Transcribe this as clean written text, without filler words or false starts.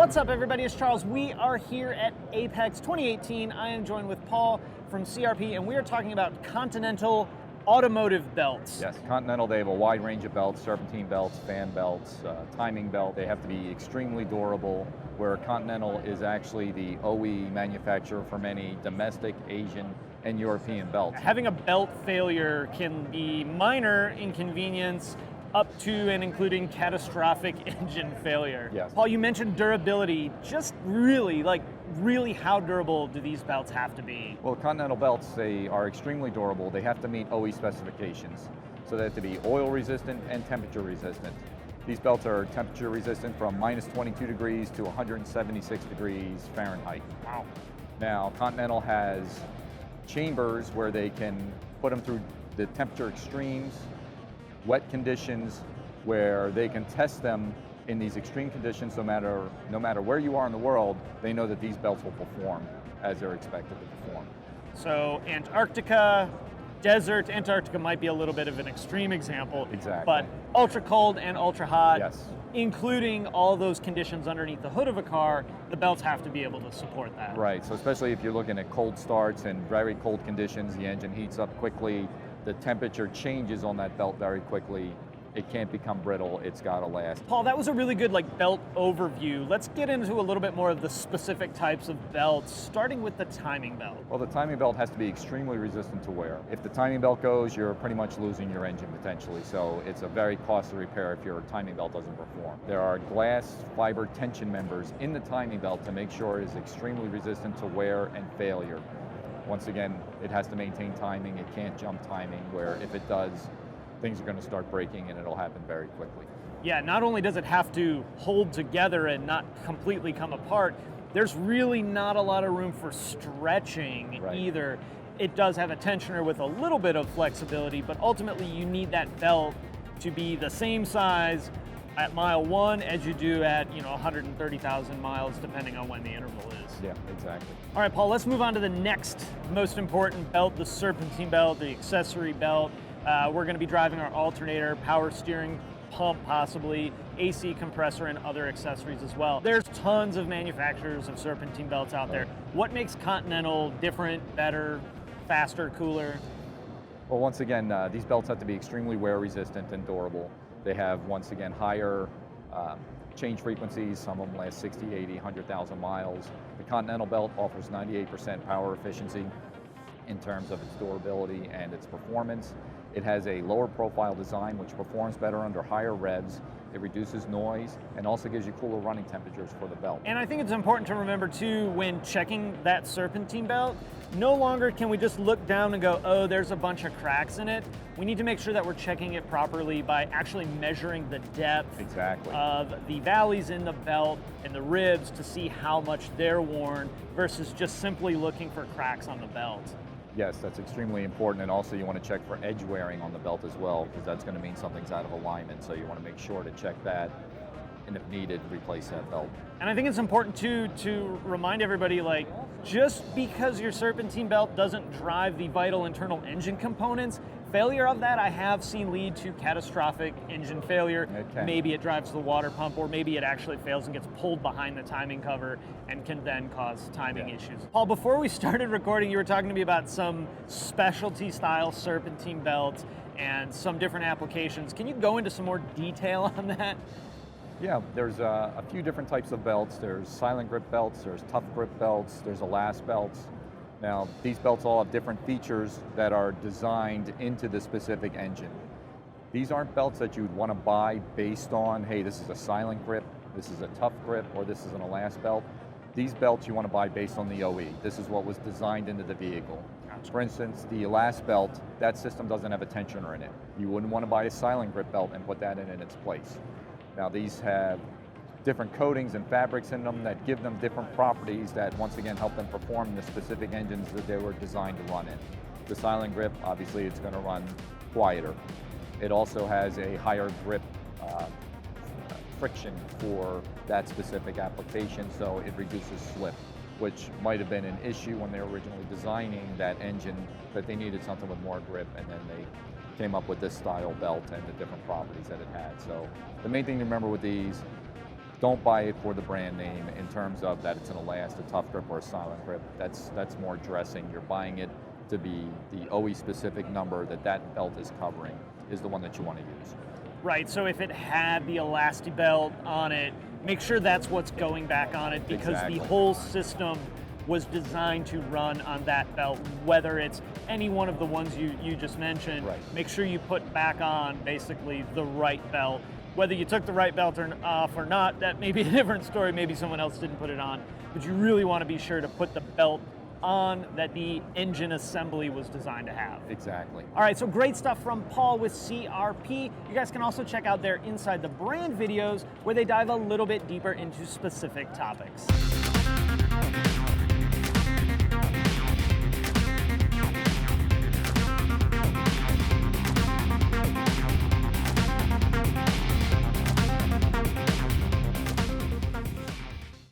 What's up, everybody? It's Charles. We are here at AAPEX 2018. I am joined with Paul from CRP, and we are talking about Continental automotive belts. Yes, Continental, they have a wide range of belts, serpentine belts, fan belts, timing belt. They have to be extremely durable, where Continental is actually the OE manufacturer for many domestic, Asian, and European belts. Having a belt failure can be minor inconvenience up to and including catastrophic engine failure. Yes. Paul, you mentioned durability. Just really how durable do these belts have to be? Well, Continental belts, they are extremely durable. They have to meet OE specifications. So they have to be oil resistant and temperature resistant. These belts are temperature resistant from minus 22 degrees to 176 degrees Fahrenheit. Wow. Now, Continental has chambers where they can put them through the temperature extremes, wet conditions, where they can test them in these extreme conditions. No matter where you are in the world, they know that these belts will perform as they're expected to perform. So Antarctica, desert, Antarctica might be a little bit of an extreme example. Exactly. But ultra cold and ultra hot, Yes. including all those conditions underneath the hood of a car, the belts have to be able to support that. Right, so especially if you're looking at cold starts and very cold conditions, the engine heats up quickly, the temperature changes on that belt very quickly. It can't become brittle, it's gotta last. Paul, that was a really good belt overview. Let's get into a little bit more of the specific types of belts, starting with the timing belt. Well, the timing belt has to be extremely resistant to wear. If the timing belt goes, you're pretty much losing your engine potentially, so it's a very costly repair if your timing belt doesn't perform. There are glass fiber tension members in the timing belt to make sure it is extremely resistant to wear and failure. Once again, it has to maintain timing, it can't jump timing, where if it does, things are going to start breaking and it'll happen very quickly. Yeah, not only does it have to hold together and not completely come apart, there's really not a lot of room for stretching either. It does have a tensioner with a little bit of flexibility, but ultimately you need that belt to be the same size at mile 1 as you do at 130,000 miles, depending on when the interval is. Yeah, exactly. All right, Paul, let's move on to the next most important belt, the serpentine belt, the accessory belt. We're going to be driving our alternator, power steering pump possibly, AC compressor, and other accessories as well. There's tons of manufacturers of serpentine belts out there. What makes Continental different, better, faster, cooler? Well, once again, these belts have to be extremely wear resistant and durable. They have, once again, higher change frequencies. Some of them last 60, 80, 100,000 miles. The Continental belt offers 98% power efficiency in terms of its durability and its performance. It has a lower profile design which performs better under higher revs. It reduces noise and also gives you cooler running temperatures for the belt. And I think it's important to remember too, when checking that serpentine belt, no longer can we just look down and go, oh, there's a bunch of cracks in it. We need to make sure that we're checking it properly by actually measuring the depth of the valleys in the belt and the ribs to see how much they're worn versus just simply looking for cracks on the belt. Yes, that's extremely important, and also you want to check for edge wearing on the belt as well, because that's going to mean something's out of alignment, so you want to make sure to check that, and if needed, replace that belt. And I think it's important too to remind everybody, just because your serpentine belt doesn't drive the vital internal engine components, failure of that I have seen lead to catastrophic engine failure. Maybe it drives the water pump, or maybe it actually fails and gets pulled behind the timing cover and can then cause timing issues. Paul, before we started recording, you were talking to me about some specialty style serpentine belts and some different applications. Can you go into some more detail on that? Yeah, there's a few different types of belts. There's silent grip belts, there's tough grip belts, there's elast belts. Now, these belts all have different features that are designed into the specific engine. These aren't belts that you'd want to buy based on, hey, this is a silent grip, this is a tough grip, or this is an elast belt. These belts you want to buy based on the OE. This is what was designed into the vehicle. For instance, the elast belt, that system doesn't have a tensioner in it. You wouldn't want to buy a silent grip belt and put that in its place. Now, these have different coatings and fabrics in them that give them different properties that once again help them perform in the specific engines that they were designed to run in. The silent grip, obviously it's going to run quieter. It also has a higher grip friction for that specific application, so it reduces slip, which might have been an issue when they were originally designing that engine, that they needed something with more grip, and then they came up with this style belt and the different properties that it had. So the main thing to remember with these, don't buy it for the brand name in terms of that it's an Elast, a tough grip, or a silent grip. That's more dressing. You're buying it to be the OE specific number that belt is covering is the one that you want to use. Right, so if it had the Elasti belt on it, make sure that's what's going back on it, because Exactly. the whole system was designed to run on that belt, whether it's any one of the ones you just mentioned. Right. Make sure you put back on basically the right belt. Whether you took the right belt off or not, that may be a different story. Maybe someone else didn't put it on. But you really want to be sure to put the belt on that the engine assembly was designed to have. Exactly. All right, so great stuff from Paul with CRP. You guys can also check out their Inside the Brand videos where they dive a little bit deeper into specific topics.